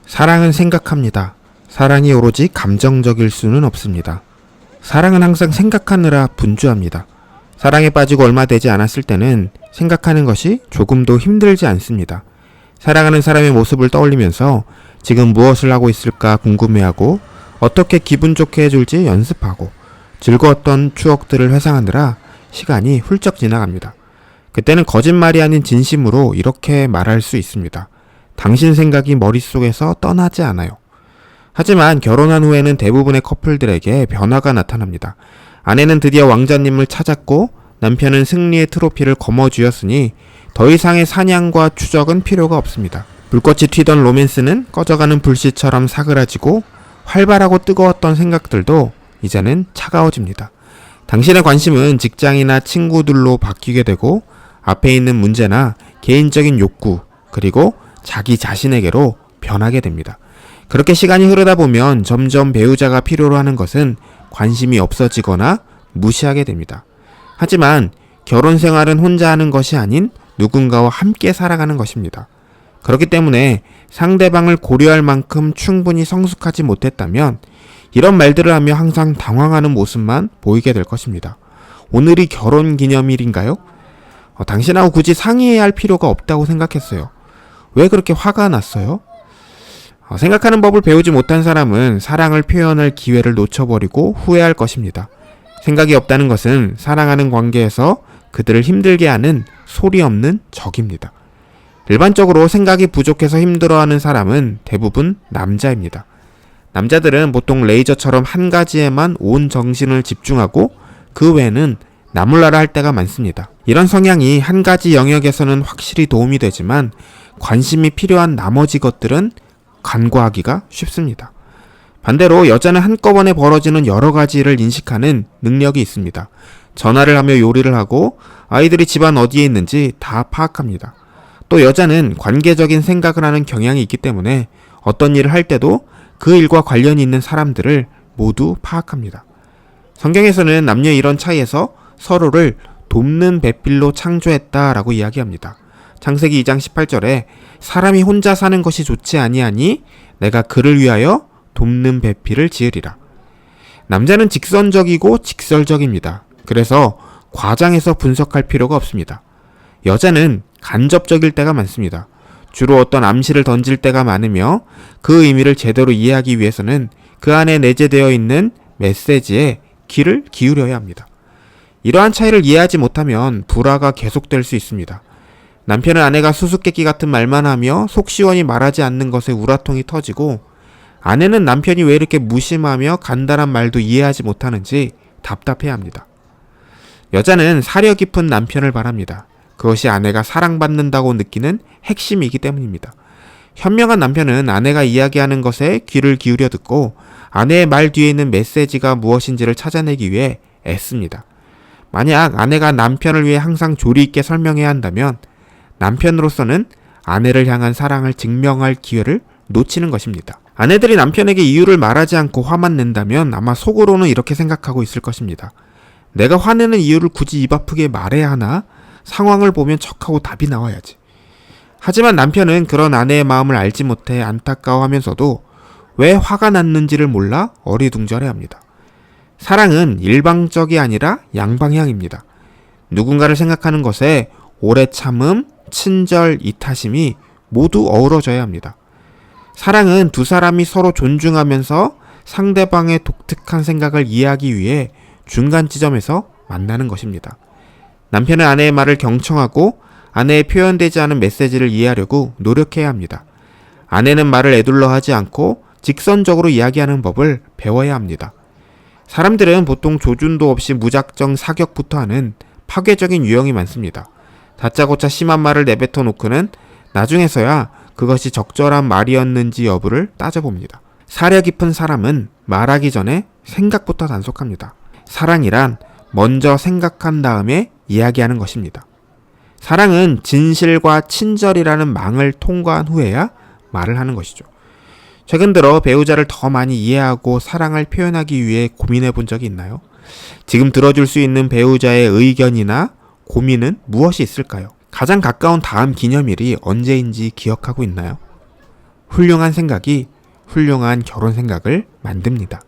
사랑은 생각합니다. 사랑이 오로지 감정적일 수는 없습니다. 사랑은 항상 생각하느라 분주합니다. 사랑에 빠지고 얼마 되지 않았을 때는 생각하는 것이 조금도 힘들지 않습니다. 사랑하는 사람의 모습을 떠올리면서 지금 무엇을 하고 있을까 궁금해하고 어떻게 기분 좋게 해줄지 연습하고 즐거웠던 추억들을 회상하느라 시간이 훌쩍 지나갑니다. 그때는 거짓말이 아닌 진심으로 이렇게 말할 수 있습니다. 당신 생각이 머릿속에서 떠나지 않아요. 하지만 결혼한 후에는 대부분의 커플들에게 변화가 나타납니다. 아내는 드디어 왕자님을 찾았고 남편은 승리의 트로피를 거머쥐었으니 더 이상의 사냥과 추적은 필요가 없습니다. 불꽃이 튀던 로맨스는 꺼져가는 불씨처럼 사그라지고 활발하고 뜨거웠던 생각들도 이제는 차가워집니다. 당신의 관심은 직장이나 친구들로 바뀌게 되고 앞에 있는 문제나 개인적인 욕구 그리고 자기 자신에게로 변하게 됩니다. 그렇게 시간이 흐르다 보면 점점 배우자가 필요로 하는 것은 관심이 없어지거나 무시하게 됩니다. 하지만 결혼 생활은 혼자 하는 것이 아닌 누군가와 함께 살아가는 것입니다. 그렇기 때문에 상대방을 고려할 만큼 충분히 성숙하지 못했다면 이런 말들을 하며 항상 당황하는 모습만 보이게 될 것입니다. 오늘이 결혼 기념일인가요? 당신하고 굳이 상의해야 할 필요가 없다고 생각했어요. 왜 그렇게 화가 났어요? 생각하는 법을 배우지 못한 사람은 사랑을 표현할 기회를 놓쳐버리고 후회할 것입니다. 생각이 없다는 것은 사랑하는 관계에서 그들을 힘들게 하는 소리 없는 적입니다. 일반적으로 생각이 부족해서 힘들어하는 사람은 대부분 남자입니다. 남자들은 보통 레이저처럼 한 가지에만 온 정신을 집중하고 그 외에는 나몰라라 할 때가 많습니다. 이런 성향이 한 가지 영역에서는 확실히 도움이 되지만 관심이 필요한 나머지 것들은 간과하기가 쉽습니다. 반대로 여자는 한꺼번에 벌어지는 여러 가지 일을 인식하는 능력이 있습니다. 전화를 하며 요리를 하고 아이들이 집안 어디에 있는지 다 파악합니다. 또 여자는 관계적인 생각을 하는 경향이 있기 때문에 어떤 일을 할 때도 그 일과 관련이 있는 사람들을 모두 파악합니다. 성경에서는 남녀 이런 차이에서 서로를 돕는 배필로 창조했다라고 이야기합니다. 창세기 2장 18절에 사람이 혼자 사는 것이 좋지 아니하니 내가 그를 위하여 돕는 배필을 지으리라. 남자는 직선적이고 직설적입니다. 그래서 과장해서 분석할 필요가 없습니다. 여자는 간접적일 때가 많습니다. 주로 어떤 암시를 던질 때가 많으며 그 의미를 제대로 이해하기 위해서는 그 안에 내재되어 있는 메시지에 귀를 기울여야 합니다. 이러한 차이를 이해하지 못하면 불화가 계속될 수 있습니다. 남편은 아내가 수수께끼 같은 말만 하며 속 시원히 말하지 않는 것에 우라통이 터지고 아내는 남편이 왜 이렇게 무심하며 간단한 말도 이해하지 못하는지 답답해합니다. 여자는 사려 깊은 남편을 바랍니다. 그것이 아내가 사랑받는다고 느끼는 핵심이기 때문입니다. 현명한 남편은 아내가 이야기하는 것에 귀를 기울여 듣고 아내의 말 뒤에 있는 메시지가 무엇인지를 찾아내기 위해 애씁니다. 만약 아내가 남편을 위해 항상 조리 있게 설명해야 한다면 남편으로서는 아내를 향한 사랑을 증명할 기회를 놓치는 것입니다. 아내들이 남편에게 이유를 말하지 않고 화만 낸다면 아마 속으로는 이렇게 생각하고 있을 것입니다. 내가 화내는 이유를 굳이 입 아프게 말해야 하나? 상황을 보면 척하고 답이 나와야지. 하지만 남편은 그런 아내의 마음을 알지 못해 안타까워하면서도 왜 화가 났는지를 몰라 어리둥절해합니다. 사랑은 일방적이 아니라 양방향입니다. 누군가를 생각하는 것에 오래 참음, 친절, 이타심이 모두 어우러져야 합니다. 사랑은 두 사람이 서로 존중하면서 상대방의 독특한 생각을 이해하기 위해 중간 지점에서 만나는 것입니다. 남편은 아내의 말을 경청하고 아내의 표현되지 않은 메시지를 이해하려고 노력해야 합니다. 아내는 말을 에둘러 하지 않고 직선적으로 이야기하는 법을 배워야 합니다. 사람들은 보통 조준도 없이 무작정 사격부터 하는 파괴적인 유형이 많습니다. 다짜고짜 심한 말을 내뱉어 놓고는 나중에서야 그것이 적절한 말이었는지 여부를 따져봅니다. 사려 깊은 사람은 말하기 전에 생각부터 단속합니다. 사랑이란 먼저 생각한 다음에 이야기하는 것입니다. 사랑은 진실과 친절이라는 망을 통과한 후에야 말을 하는 것이죠. 최근 들어 배우자를 더 많이 이해하고 사랑을 표현하기 위해 고민해 본 적이 있나요? 지금 들어줄 수 있는 배우자의 의견이나 고민은 무엇이 있을까요? 가장 가까운 다음 기념일이 언제인지 기억하고 있나요? 훌륭한 생각이 훌륭한 결혼 생각을 만듭니다.